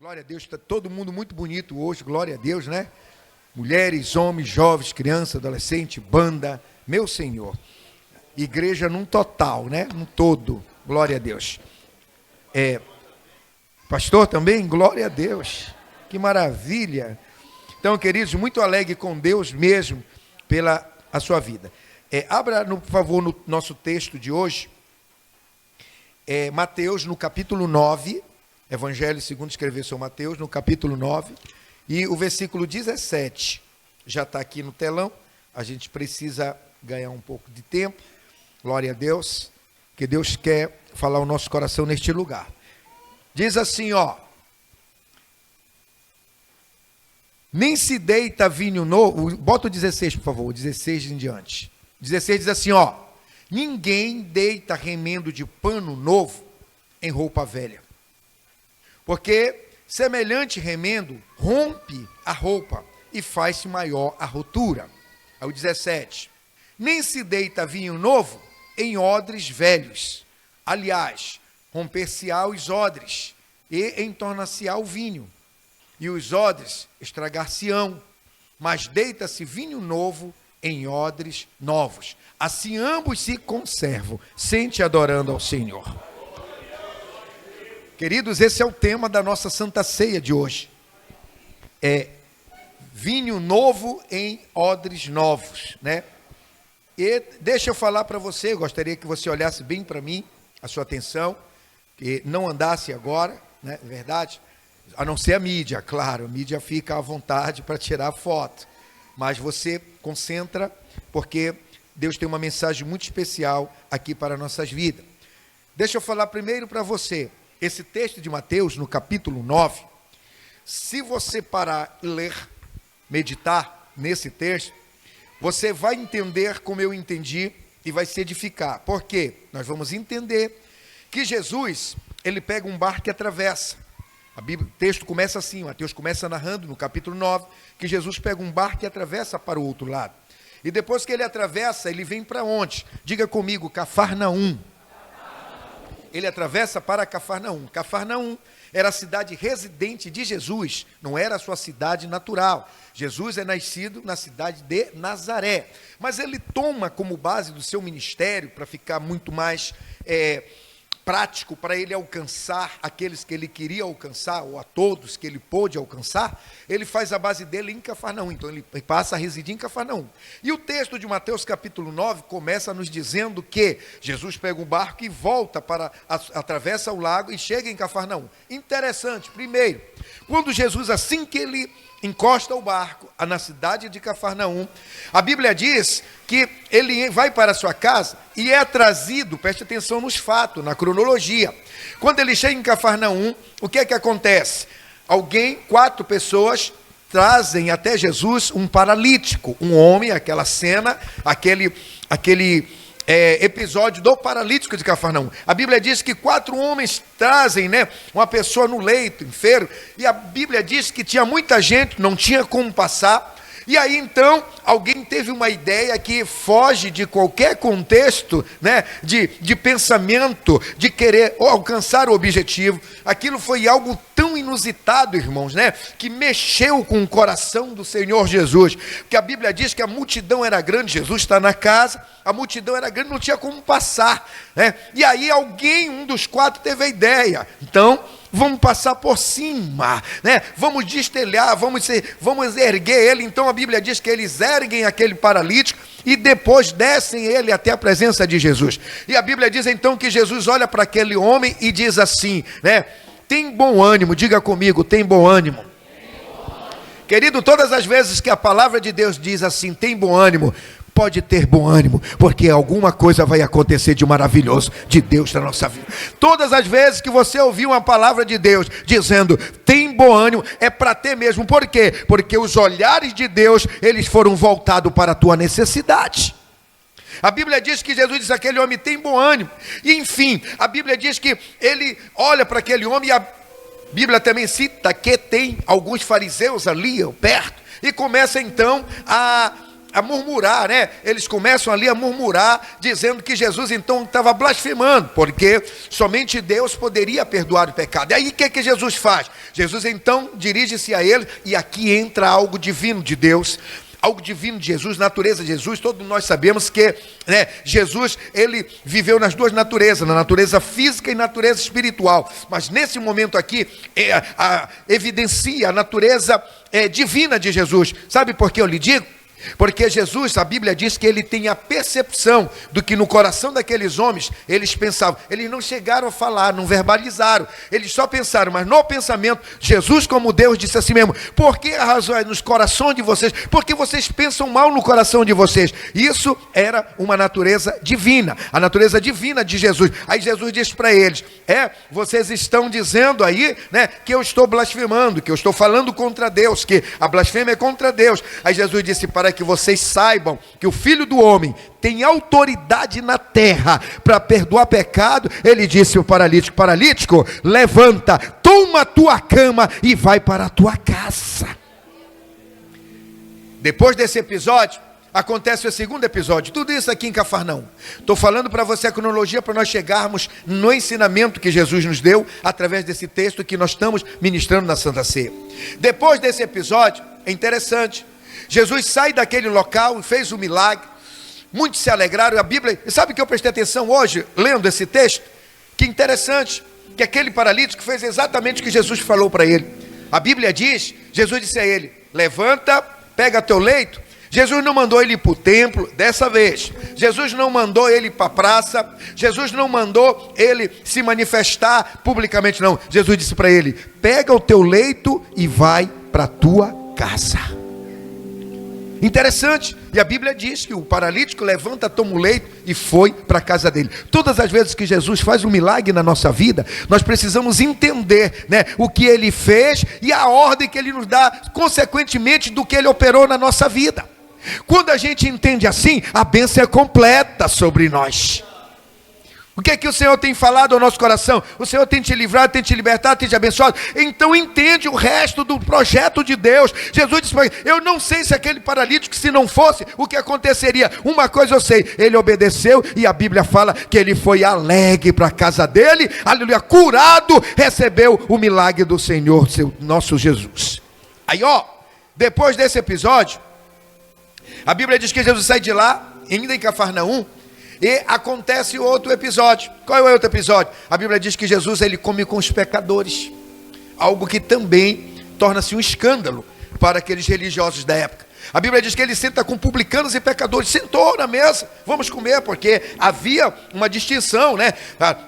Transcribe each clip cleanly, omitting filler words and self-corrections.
Glória a Deus, está todo mundo muito bonito hoje, glória a Deus, né? Mulheres, homens, jovens, crianças, adolescentes, banda, meu Senhor. Igreja num total, né? Num todo, glória a Deus. Pastor também, glória a Deus, que maravilha. Então, queridos, muito alegre com Deus mesmo pela a sua vida. Abra, por favor, no nosso texto de hoje, Mateus, no capítulo 9, Evangelho segundo escreveu São Mateus, no capítulo 9, e o versículo 17, já está aqui no telão, a gente precisa ganhar um pouco de tempo, glória a Deus, que Deus quer falar o nosso coração neste lugar. Diz assim, nem se deita vinho novo, bota o 16, por favor, o 16 em diante. 16 diz assim, ninguém deita remendo de pano novo em roupa velha, porque semelhante remendo rompe a roupa e faz-se maior a rotura. Aí o 17, nem se deita vinho novo em odres velhos, aliás, romper-se-á os odres e entornar-se-á o vinho, e os odres estragar-se-ão, mas deita-se vinho novo em odres novos. Assim ambos se conservam, sente adorando ao Senhor. Queridos, esse é o tema da nossa Santa Ceia de hoje. Vinho novo em odres novos, né? E deixa eu falar para você, gostaria que você olhasse bem para mim, a sua atenção, que não andasse agora, né? Verdade? A não ser a mídia, claro, a mídia fica à vontade para tirar foto, mas você concentra, porque Deus tem uma mensagem muito especial aqui para nossas vidas. Deixa eu falar primeiro para você, esse texto de Mateus, no capítulo 9, se você parar e ler, meditar nesse texto, você vai entender como eu entendi e vai se edificar. Por quê? Nós vamos entender que Jesus, ele pega um barco e atravessa. O texto começa assim, Mateus começa narrando no capítulo 9, que Jesus pega um barco e atravessa para o outro lado. E depois que ele atravessa, ele vem para onde? Diga comigo, Cafarnaum. Ele atravessa para Cafarnaum. Cafarnaum era a cidade residente de Jesus, não era a sua cidade natural. Jesus é nascido na cidade de Nazaré, mas ele toma como base do seu ministério, para ficar muito mais prático, para ele alcançar aqueles que ele queria alcançar, ou a todos que ele pôde alcançar, ele faz a base dele em Cafarnaum, então ele passa a residir em Cafarnaum. E o texto de Mateus capítulo 9 começa nos dizendo que Jesus pega um barco e volta atravessa o lago e chega em Cafarnaum. Interessante, primeiro, quando Jesus, assim que ele encosta o barco na cidade de Cafarnaum, a Bíblia diz que ele vai para a sua casa e é trazido, preste atenção nos fatos, na cronologia. Quando ele chega em Cafarnaum, o que é que acontece? 4 pessoas trazem até Jesus um paralítico, um homem, aquela cena, aquele episódio do paralítico de Cafarnaum. A Bíblia diz que 4 homens trazem, uma pessoa no leito, enfermo, e a Bíblia diz que tinha muita gente, não tinha como passar. E aí então, alguém teve uma ideia que foge de qualquer contexto, de pensamento, de querer alcançar o objetivo. Aquilo foi algo tão inusitado, irmãos, que mexeu com o coração do Senhor Jesus. Porque a Bíblia diz que a multidão era grande, Jesus está na casa, a multidão era grande, não tinha como passar, E aí um dos 4 teve a ideia, então vamos passar por cima, vamos destelhar, vamos erguer ele. Então a Bíblia diz que eles erguem aquele paralítico e depois descem ele até a presença de Jesus. E a Bíblia diz então que Jesus olha para aquele homem e diz assim, tem bom ânimo, diga comigo, tem bom ânimo. Querido, todas as vezes que a palavra de Deus diz assim, tem bom ânimo, pode ter bom ânimo, porque alguma coisa vai acontecer de maravilhoso de Deus na nossa vida. Todas as vezes que você ouvir uma palavra de Deus dizendo, tem bom ânimo, é para ter mesmo. Por quê? Porque os olhares de Deus, eles foram voltados para a tua necessidade. A Bíblia diz que Jesus diz, aquele homem tem bom ânimo. E enfim, a Bíblia diz que ele olha para aquele homem, e a Bíblia também cita que tem alguns fariseus ali perto, e começa então a a murmurar, né? Eles começam ali a murmurar, dizendo que Jesus então estava blasfemando, porque somente Deus poderia perdoar o pecado. E aí o que Jesus faz? Jesus então dirige-se a eles, e aqui entra algo divino de Deus, algo divino de Jesus, natureza de Jesus. Todos nós sabemos que, né, Jesus, ele viveu nas duas naturezas, na natureza física e natureza espiritual, mas nesse momento aqui, evidencia a natureza divina de Jesus. Sabe por que eu lhe digo? Porque Jesus, a Bíblia diz que ele tem a percepção do que no coração daqueles homens eles pensavam. Eles não chegaram a falar, não verbalizaram, eles só pensaram, mas no pensamento, Jesus como Deus disse assim mesmo: por que arrasou nos corações de vocês? Porque vocês pensam mal no coração de vocês. Isso era uma natureza divina, a natureza divina de Jesus. Aí Jesus disse para eles: vocês estão dizendo aí, né, que eu estou blasfemando, que eu estou falando contra Deus, que a blasfêmia é contra Deus. Aí Jesus disse: para que vocês saibam que o Filho do Homem tem autoridade na terra para perdoar pecado, ele disse ao paralítico: paralítico, levanta, toma a tua cama e vai para a tua casa. Depois desse episódio, acontece o segundo episódio. Tudo isso aqui em Cafarnaum. Estou falando para você a cronologia para nós chegarmos no ensinamento que Jesus nos deu através desse texto que nós estamos ministrando na Santa Ceia. Depois desse episódio, é interessante, Jesus sai daquele local e fez um milagre. Muitos se alegraram. A Bíblia, sabe que eu prestei atenção hoje, lendo esse texto? Que interessante, que aquele paralítico fez exatamente o que Jesus falou para ele. A Bíblia diz, Jesus disse a ele: levanta, pega teu leito. Jesus não mandou ele ir para o templo, dessa vez. Jesus não mandou ele ir para a praça. Jesus não mandou ele se manifestar publicamente, não. Jesus disse para ele: pega o teu leito e vai para a tua casa. Interessante, e a Bíblia diz que o paralítico levanta, toma o leito e foi para a casa dele. Todas as vezes que Jesus faz um milagre na nossa vida, nós precisamos entender, né, o que ele fez e a ordem que ele nos dá, consequentemente do que ele operou na nossa vida. Quando a gente entende assim, a bênção é completa sobre nós. O que é que o Senhor tem falado ao nosso coração? O Senhor tem te livrado, tem te libertado, tem te abençoado. Então entende o resto do projeto de Deus. Jesus disse para ele: eu não sei se aquele paralítico, se não fosse, o que aconteceria. Uma coisa eu sei, ele obedeceu, e a Bíblia fala que ele foi alegre para a casa dele, aleluia, curado, recebeu o milagre do Senhor, nosso Jesus. Aí depois desse episódio, a Bíblia diz que Jesus sai de lá, ainda em Cafarnaum, e acontece outro episódio. Qual é o outro episódio? A Bíblia diz que Jesus, ele come com os pecadores, algo que também torna-se um escândalo para aqueles religiosos da época. A Bíblia diz que ele senta com publicanos e pecadores. Sentou na mesa, vamos comer, porque havia uma distinção, né?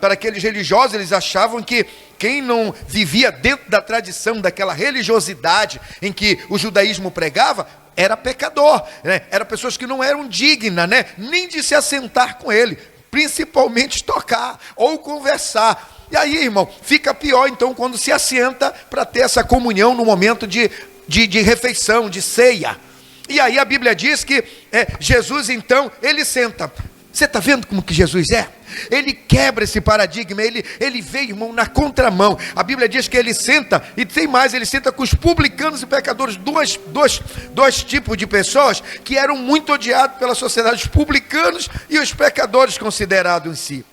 Para aqueles religiosos, eles achavam que quem não vivia dentro da tradição, daquela religiosidade em que o judaísmo pregava, era pecador, né? Eram pessoas que não eram dignas, né, nem de se assentar com ele, principalmente tocar ou conversar. E aí, irmão, fica pior então quando se assenta para ter essa comunhão no momento de refeição, de ceia. E aí a Bíblia diz que Jesus então, ele senta. Você está vendo como que Jesus é? Ele quebra esse paradigma, ele veio, irmão, na contramão. A Bíblia diz que ele senta, e tem mais, ele senta com os publicanos e pecadores, dois tipos de pessoas que eram muito odiados pela sociedade, os publicanos e os pecadores considerados em si.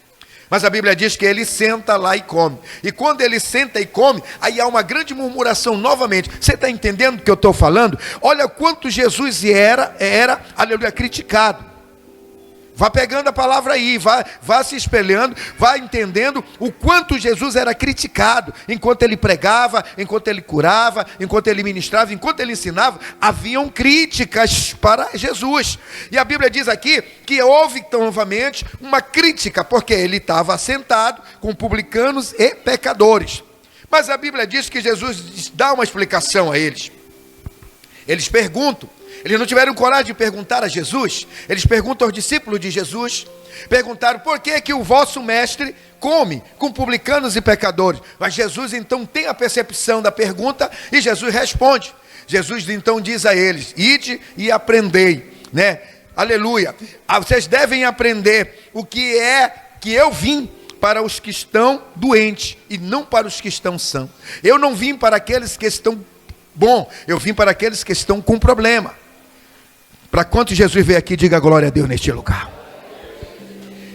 Mas a Bíblia diz que ele senta lá e come. E quando ele senta e come, aí há uma grande murmuração novamente. Você está entendendo o que eu estou falando? Olha quanto Jesus era, aleluia, criticado. Vá pegando a palavra aí, vá se espelhando, vá entendendo o quanto Jesus era criticado. Enquanto ele pregava, enquanto ele curava, enquanto ele ministrava, enquanto ele ensinava, haviam críticas para Jesus. E a Bíblia diz aqui que houve novamente uma crítica, porque ele estava assentado com publicanos e pecadores. Mas a Bíblia diz que Jesus dá uma explicação a eles. Eles perguntam. Eles não tiveram coragem de perguntar a Jesus. Eles perguntam aos discípulos de Jesus. Perguntaram: por que o vosso mestre come com publicanos e pecadores? Mas Jesus então tem a percepção da pergunta e Jesus responde. Jesus então diz a eles: ide e aprendei, né? Aleluia. Vocês devem aprender o que é que eu vim para os que estão doentes e não para os que estão sãos. Eu não vim para aqueles que estão bom, eu vim para aqueles que estão com problema. Para quantos Jesus veio aqui, diga glória a Deus neste lugar.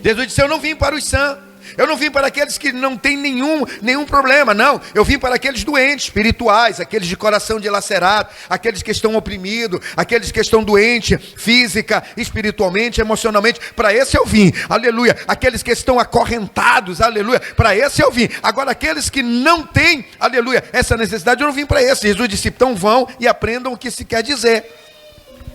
Jesus disse: eu não vim para os sãos, eu não vim para aqueles que não têm nenhum problema, não. Eu vim para aqueles doentes espirituais, aqueles de coração dilacerado, aqueles que estão oprimidos, aqueles que estão doentes, física, espiritualmente, emocionalmente. Para esse eu vim, aleluia. Aqueles que estão acorrentados, aleluia. Para esse eu vim. Agora, aqueles que não têm, aleluia, essa necessidade, eu não vim para esse. Jesus disse: então vão e aprendam o que se quer dizer.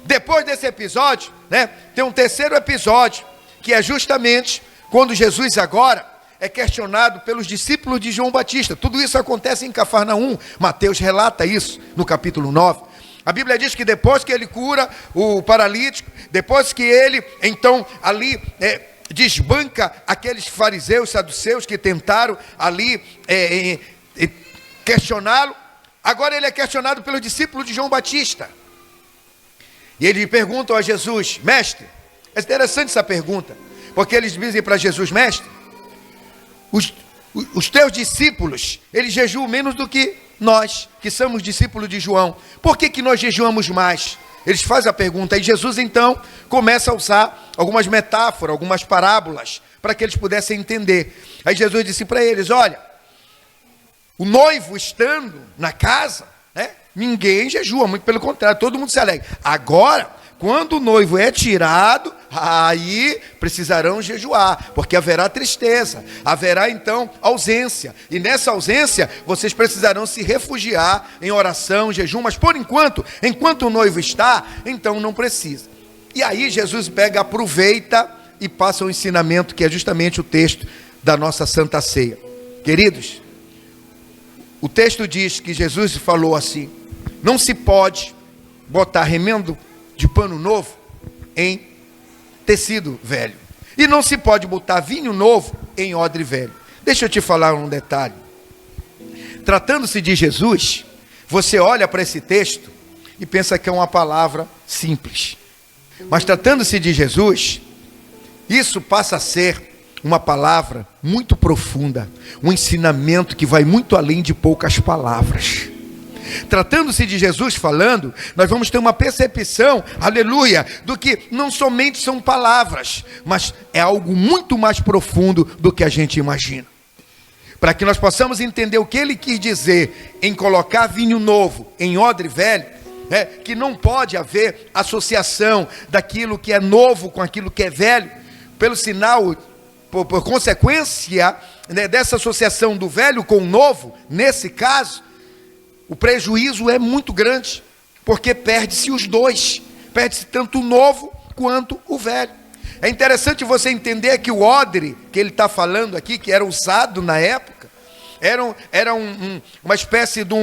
Depois desse episódio, né, tem um terceiro episódio, que é justamente quando Jesus agora é questionado pelos discípulos de João Batista. Tudo isso acontece em Cafarnaum. Mateus relata isso no capítulo 9. A Bíblia diz que depois que ele cura o paralítico, depois que ele, então, ali desbanca aqueles fariseus, saduceus que tentaram ali questioná-lo, agora ele é questionado pelos discípulos de João Batista. E eles perguntam a Jesus: mestre, é interessante essa pergunta, porque eles dizem para Jesus: mestre, os teus discípulos, eles jejuam menos do que nós, que somos discípulos de João. Por que nós jejuamos mais? Eles fazem a pergunta, e Jesus então começa a usar algumas metáforas, algumas parábolas, para que eles pudessem entender. Aí Jesus disse para eles: olha, o noivo estando na casa, né, ninguém jejua, muito pelo contrário, todo mundo se alegra. Agora, quando o noivo é tirado, aí precisarão jejuar, porque haverá tristeza, haverá então ausência, e nessa ausência vocês precisarão se refugiar em oração, jejum, mas por enquanto o noivo está, então não precisa. E aí Jesus aproveita e passa um ensinamento que é justamente o texto da nossa Santa Ceia. Queridos, o texto diz que Jesus falou assim: não se pode botar remendo de pano novo em tecido velho, e não se pode botar vinho novo em odre velho. Deixa eu te falar um detalhe. Tratando-se de Jesus, você olha para esse texto e pensa que é uma palavra simples, mas tratando-se de Jesus, isso passa a ser uma palavra muito profunda, um ensinamento que vai muito além de poucas palavras. Tratando-se de Jesus falando, nós vamos ter uma percepção, aleluia, do que não somente são palavras, mas é algo muito mais profundo do que a gente imagina. Para que nós possamos entender o que ele quis dizer em colocar vinho novo em odre velho, que não pode haver associação daquilo que é novo com aquilo que é velho, pelo sinal, por consequência, né, dessa associação do velho com o novo, nesse caso, o prejuízo é muito grande, porque perde-se os dois, perde-se tanto o novo quanto o velho. É interessante você entender que o odre que ele está falando aqui, que era usado na época, era uma espécie de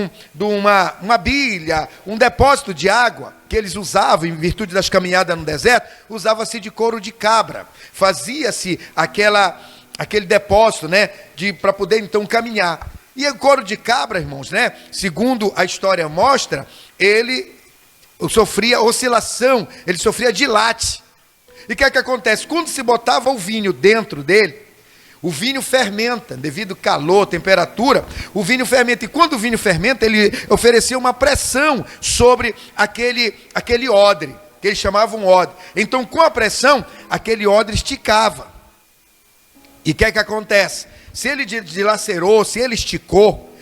uma bilha, um depósito de água, que eles usavam em virtude das caminhadas no deserto. Usava-se de couro de cabra, fazia-se aquele depósito, né, para poder então caminhar. E o couro de cabra, irmãos, né, segundo a história mostra, ele sofria oscilação, ele sofria dilate. E o que é que acontece? Quando se botava o vinho dentro dele, o vinho fermenta, devido ao calor, temperatura, o vinho fermenta. E quando o vinho fermenta, ele oferecia uma pressão sobre aquele odre, que eles chamavam odre. Então, com a pressão, aquele odre esticava. E o que é que acontece? Se ele dilacerou, se ele esticou,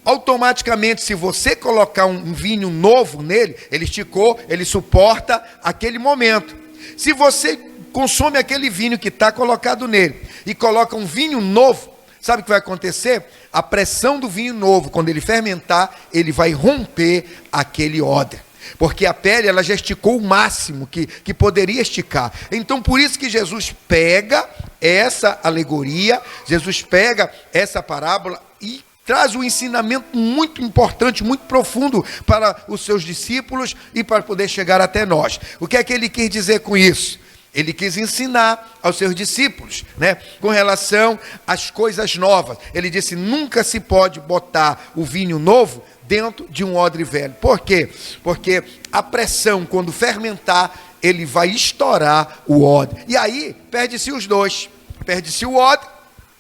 automaticamente, se você colocar um vinho novo nele, ele esticou, ele suporta aquele momento. Se você consome aquele vinho que está colocado nele e coloca um vinho novo, sabe o que vai acontecer? A pressão do vinho novo, quando ele fermentar, ele vai romper aquele odre. Porque a pele, ela já esticou o máximo que poderia esticar. Então, por isso que Jesus pega essa alegoria, Jesus pega essa parábola e traz um ensinamento muito importante, muito profundo para os seus discípulos e para poder chegar até nós. O que é que ele quis dizer com isso? Ele quis ensinar aos seus discípulos, né, com relação às coisas novas. Ele disse: nunca se pode botar o vinho novo dentro de um odre velho. Por quê? Porque a pressão, quando fermentar, ele vai estourar o odre. E aí, perde-se os dois. Perde-se o odre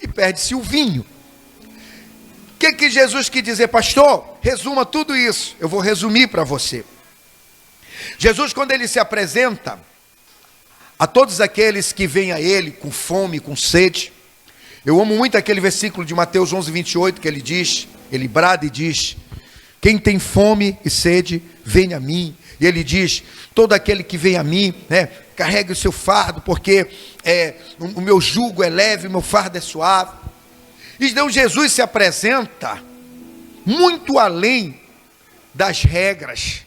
e perde-se o vinho. O que Jesus quis dizer, pastor? Resuma tudo isso. Eu vou resumir para você. Jesus, quando ele se apresenta a todos aqueles que vêm a ele com fome, com sede, eu amo muito aquele versículo de Mateus 11:28, que ele diz, ele brada e diz: quem tem fome e sede, venha a mim. E ele diz: todo aquele que vem a mim, carregue o seu fardo, porque o meu jugo é leve, o meu fardo é suave. Então Jesus se apresenta muito além das regras.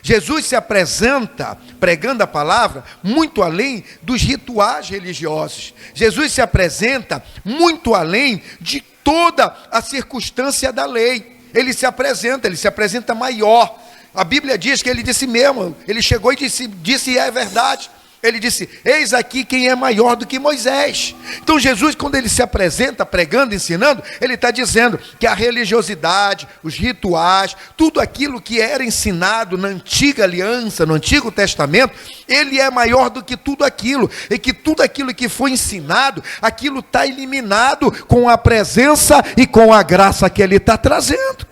Jesus se apresenta, pregando a palavra, muito além dos rituais religiosos. Jesus se apresenta muito além de toda a circunstância da lei. Ele se apresenta maior. A Bíblia diz que ele disse mesmo, ele chegou e disse e é verdade. Ele disse: eis aqui quem é maior do que Moisés. Então Jesus, quando ele se apresenta pregando, ensinando, ele está dizendo que a religiosidade, os rituais, tudo aquilo que era ensinado na antiga aliança, no Antigo Testamento, ele é maior do que tudo aquilo. E que tudo aquilo que foi ensinado, aquilo está eliminado com a presença e com a graça que ele está trazendo.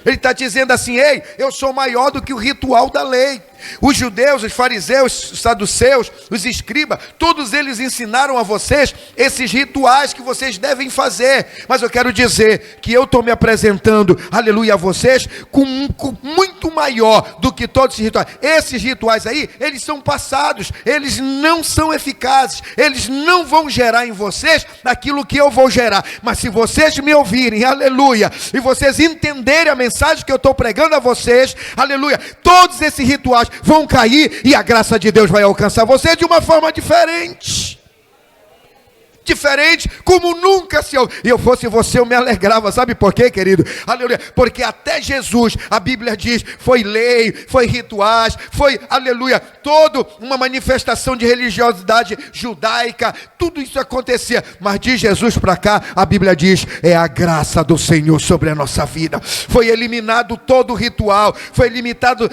Ele está dizendo assim: ei, eu sou maior do que o ritual da lei. Os judeus, os fariseus, os saduceus, os escribas, todos eles ensinaram a vocês esses rituais que vocês devem fazer. Mas eu quero dizer que eu estou me apresentando, aleluia, a vocês, com muito maior do que todos esses rituais. Esses rituais aí, eles são passados, eles não são eficazes, eles não vão gerar em vocês aquilo que eu vou gerar. Mas se vocês me ouvirem, aleluia, e vocês entenderem a mensagem que eu estou pregando a vocês, aleluia, todos esses rituais vão cair e a graça de Deus vai alcançar você de uma forma diferente. Diferente, como nunca se eu fosse você, eu me alegrava. Sabe por quê, querido? Aleluia. Porque até Jesus, a Bíblia diz, foi lei, foi rituais, foi, aleluia, toda uma manifestação de religiosidade judaica, tudo isso acontecia. Mas de Jesus para cá, a Bíblia diz, é a graça do Senhor sobre a nossa vida. Foi eliminado todo o ritual, foi eliminado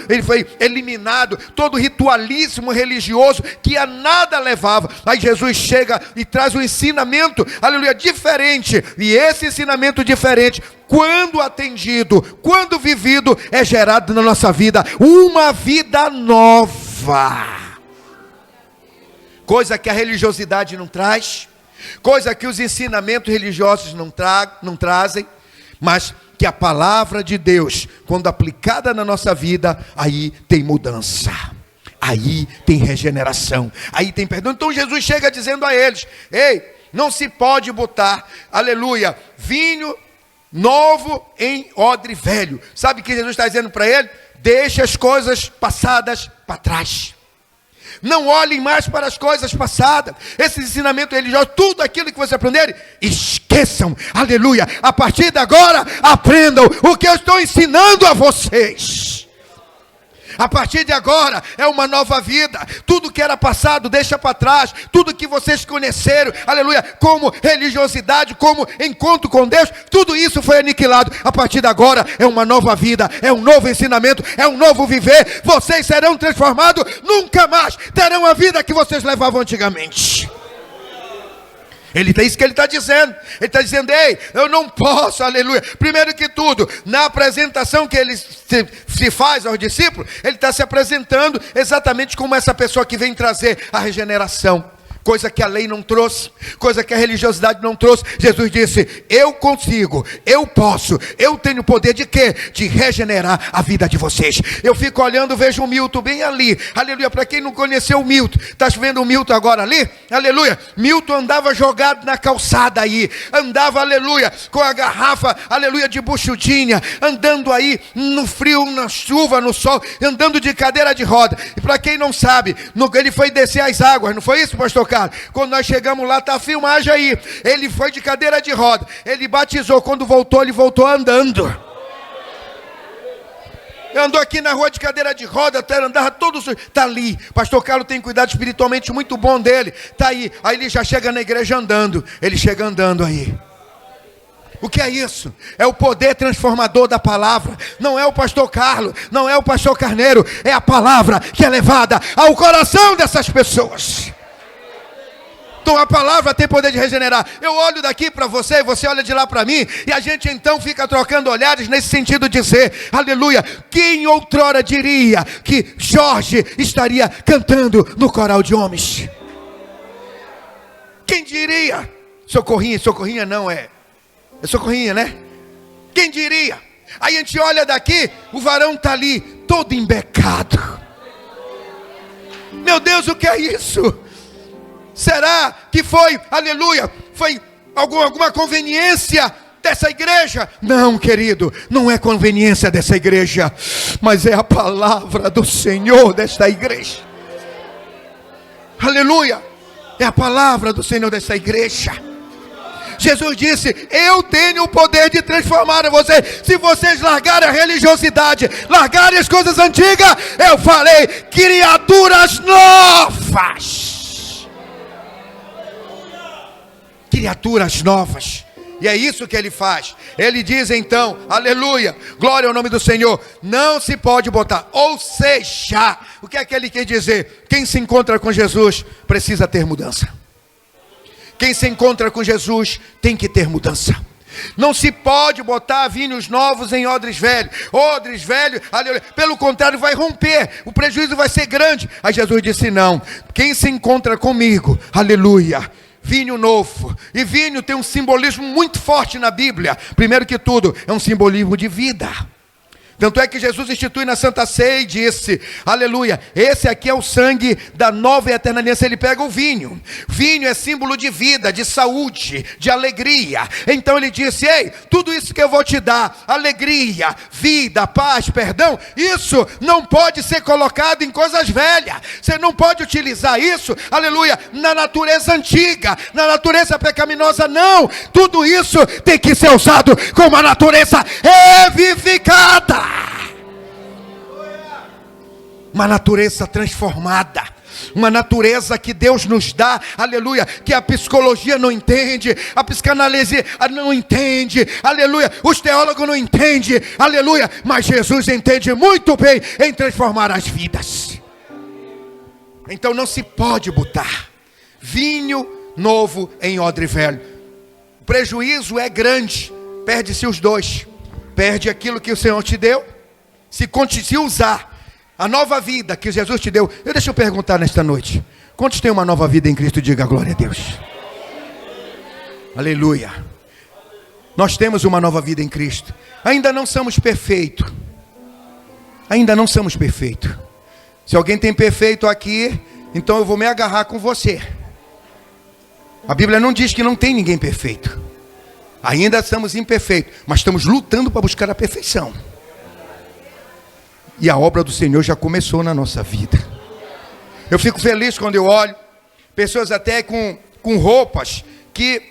todo o ritualismo religioso que a nada levava. Aí Jesus chega e traz o ensinamento, aleluia, diferente. E esse ensinamento diferente, quando atendido, quando vivido, é gerado na nossa vida uma vida nova. Coisa que a religiosidade não traz, coisa que os ensinamentos religiosos não trazem, mas que a palavra de Deus, quando aplicada na nossa vida, aí tem mudança. Aí tem regeneração, aí tem perdão. Então Jesus chega dizendo a eles: ei, não se pode botar, aleluia, vinho novo em odre velho. Sabe o que Jesus está dizendo para ele? Deixa as coisas passadas para trás. Não olhem mais para as coisas passadas. Esse ensinamento religioso, tudo aquilo que vocês aprenderem, esqueçam, aleluia. A partir de agora, aprendam o que eu estou ensinando a vocês. A partir de agora é uma nova vida. Tudo que era passado deixa para trás. Tudo que vocês conheceram, aleluia, como religiosidade, como encontro com Deus, tudo isso foi aniquilado. A partir de agora é uma nova vida, é um novo ensinamento, é um novo viver. Vocês serão transformados, nunca mais terão a vida que vocês levavam antigamente. Isso que ele está dizendo. Ele está dizendo: ei, eu não posso, aleluia. Primeiro que tudo, na apresentação que ele se faz aos discípulos, ele está se apresentando exatamente como essa pessoa que vem trazer a regeneração. Coisa que a lei não trouxe, coisa que a religiosidade não trouxe. Jesus disse: eu consigo, eu posso, eu tenho o poder de quê? De regenerar a vida de vocês. Eu fico olhando, vejo o Milton bem ali, aleluia. Para quem não conheceu o Milton, está vendo o Milton agora ali? Aleluia. Milton andava jogado na calçada aí, andava, aleluia, com a garrafa, aleluia, de buchudinha, andando aí no frio, na chuva, no sol, andando de cadeira de roda. E para quem não sabe, ele foi descer as águas, não foi isso, pastor? Quando nós chegamos lá, está a filmagem aí. Ele foi de cadeira de roda, ele batizou, quando voltou, ele voltou andando. Andou aqui na rua de cadeira de roda, até andava todo sujo. Está ali, pastor Carlos tem cuidado espiritualmente muito bom dele. Está aí ele já chega na igreja andando. Ele chega andando aí. O que é isso? É o poder transformador da palavra. Não é o pastor Carlos, não é o pastor Carneiro, é a palavra que é levada ao coração dessas pessoas. Então a palavra tem poder de regenerar. Eu olho daqui para você, você olha de lá para mim, e a gente então fica trocando olhares nesse sentido de dizer, aleluia, quem outrora diria que Jorge estaria cantando no coral de homens? Quem diria? Socorrinha não é Socorrinha, né? Quem diria? Aí a gente olha daqui, o varão está ali, todo embecado. Meu Deus, o que é isso? Será que foi, aleluia, foi alguma conveniência dessa igreja? Não, querido, não é conveniência dessa igreja, mas é a palavra do Senhor desta igreja. Aleluia, é a palavra do Senhor dessa igreja. Jesus disse, eu tenho o poder de transformar vocês. Se vocês largarem a religiosidade, largarem as coisas antigas, eu falei, criaturas novas. Criaturas novas. E é isso que ele faz. Ele diz então, aleluia, glória ao nome do Senhor, não se pode botar. Ou seja, o que é que ele quer dizer? Quem se encontra com Jesus precisa ter mudança. Quem se encontra com Jesus tem que ter mudança. Não se pode botar vinhos novos em odres velhos. Odres velhos, aleluia, pelo contrário, vai romper, o prejuízo vai ser grande. Aí Jesus disse, não, quem se encontra comigo, aleluia, vinho novo. E vinho tem um simbolismo muito forte na Bíblia. Primeiro que tudo, é um simbolismo de vida. Tanto é que Jesus institui na Santa Ceia e disse, aleluia, esse aqui é o sangue da nova e eterna aliança. Ele pega o vinho. Vinho é símbolo de vida, de saúde, de alegria. Então ele disse, ei, tudo isso que eu vou te dar, alegria, vida, paz, perdão, isso não pode ser colocado em coisas velhas. Você não pode utilizar isso, aleluia, na natureza antiga, na natureza pecaminosa, não. Tudo isso tem que ser usado com uma natureza revivificada. Uma natureza transformada, uma natureza que Deus nos dá, aleluia, que a psicologia não entende, a psicanálise não entende, aleluia, os teólogos não entendem, aleluia, mas Jesus entende muito bem em transformar as vidas. Então não se pode botar vinho novo em odre velho. O prejuízo é grande, perde-se os dois. Perde aquilo que o Senhor te deu. Se usar a nova vida que Jesus te deu. Deixa eu perguntar nesta noite, quantos têm uma nova vida em Cristo? Diga glória a Deus. Aleluia. Nós temos uma nova vida em Cristo. Ainda não somos perfeitos. Ainda não somos perfeitos. Se alguém tem perfeito aqui, então eu vou me agarrar com você. A Bíblia não diz que não tem ninguém perfeito. Ainda estamos imperfeitos, mas estamos lutando para buscar a perfeição. E a obra do Senhor já começou na nossa vida. Eu fico feliz quando eu olho pessoas até com roupas que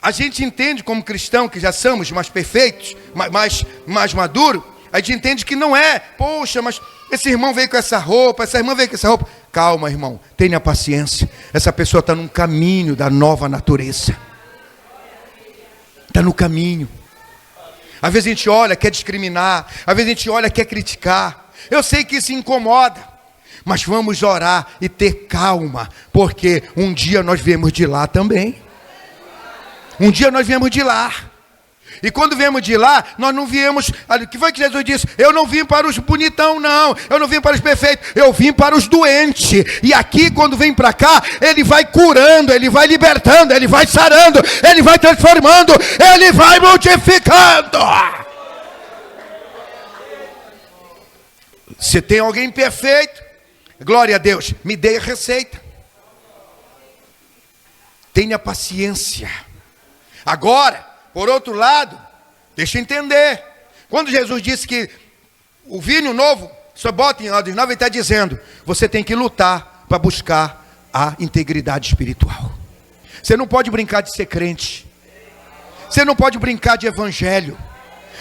a gente entende como cristão, que já somos mais perfeitos, mais maduros. A gente entende que não é, poxa, mas esse irmão veio com essa roupa, essa irmã veio com essa roupa. Calma, irmão, tenha paciência. Essa pessoa está num caminho da nova natureza. Está no caminho. Às vezes a gente olha, quer discriminar. Às vezes a gente olha, quer criticar. Eu sei que isso incomoda, mas vamos orar e ter calma, porque um dia nós viemos de lá também. Um dia nós viemos de lá. E quando viemos de lá, nós não viemos. O que foi que Jesus disse? Eu não vim para os bonitão, não. Eu não vim para os perfeitos. Eu vim para os doentes. E aqui, quando vem para cá, Ele vai curando, Ele vai libertando, Ele vai sarando, Ele vai transformando, Ele vai multiplicando. Se tem alguém perfeito, glória a Deus, me dê a receita. Tenha paciência. Agora, por outro lado, deixa eu entender. Quando Jesus disse que o vinho novo só bota em odres novos, Ele está dizendo, você tem que lutar para buscar a integridade espiritual. Você não pode brincar de ser crente. Você não pode brincar de evangelho.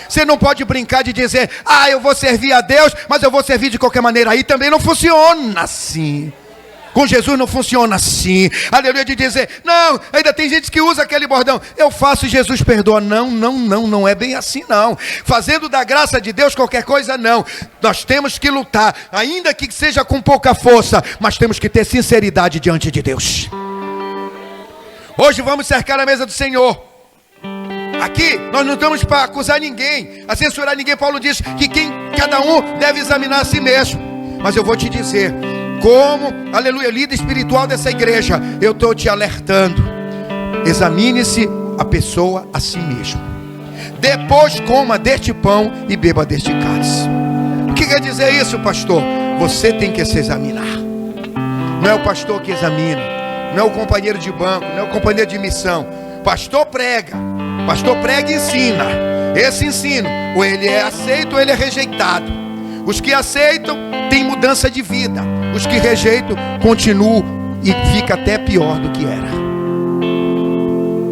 Você não pode brincar de dizer, eu vou servir a Deus, mas eu vou servir de qualquer maneira. Aí também não funciona assim. Com Jesus não funciona assim. Aleluia, de dizer, não, ainda tem gente que usa aquele bordão, eu faço e Jesus perdoa. Não é bem assim não. Fazendo da graça de Deus qualquer coisa, não. Nós temos que lutar, ainda que seja com pouca força, mas temos que ter sinceridade diante de Deus. Hoje vamos cercar a mesa do Senhor. Aqui nós não estamos para acusar ninguém, a censurar ninguém. Paulo diz que cada um deve examinar a si mesmo. Mas eu vou te dizer, como, aleluia, líder espiritual dessa igreja, eu estou te alertando. Examine-se a pessoa a si mesmo. Depois coma deste pão e beba deste cálice. O que quer dizer isso, pastor? Você tem que se examinar. Não é o pastor que examina, não é o companheiro de banco, não é o companheiro de missão. Pastor prega e ensina. Esse ensino, ou ele é aceito ou ele é rejeitado. Os que aceitam têm mudança de vida. Os que rejeitam continuam e fica até pior do que era.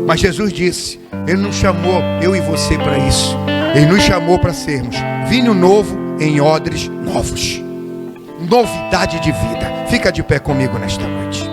Mas Jesus disse, Ele não chamou eu e você para isso. Ele nos chamou para sermos vinho novo em odres novos. Novidade de vida. Fica de pé comigo nesta noite.